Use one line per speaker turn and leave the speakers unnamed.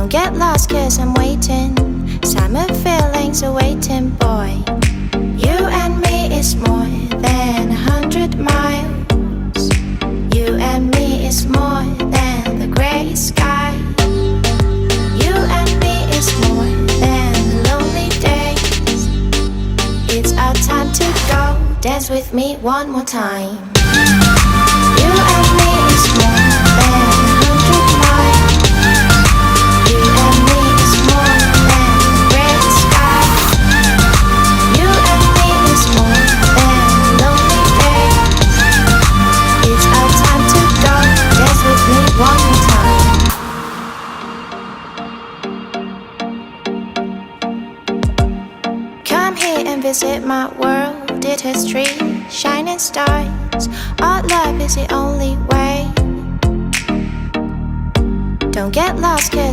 Don't get lost cause I'm waiting. Summer feelings are waiting, boy. You and me is more than 100 miles. You and me is more than the grey sky. You and me is more than the lonely days. It's our time to go. Dance with me one more time. You and me is more than 100 miles. You and me is more than the grey sky. You and me is more than lonely days. It's our time to go. Dance with me one more time. Come here and visit my world. It has trees, shining stars. Our love is the only way. Don't get lost cause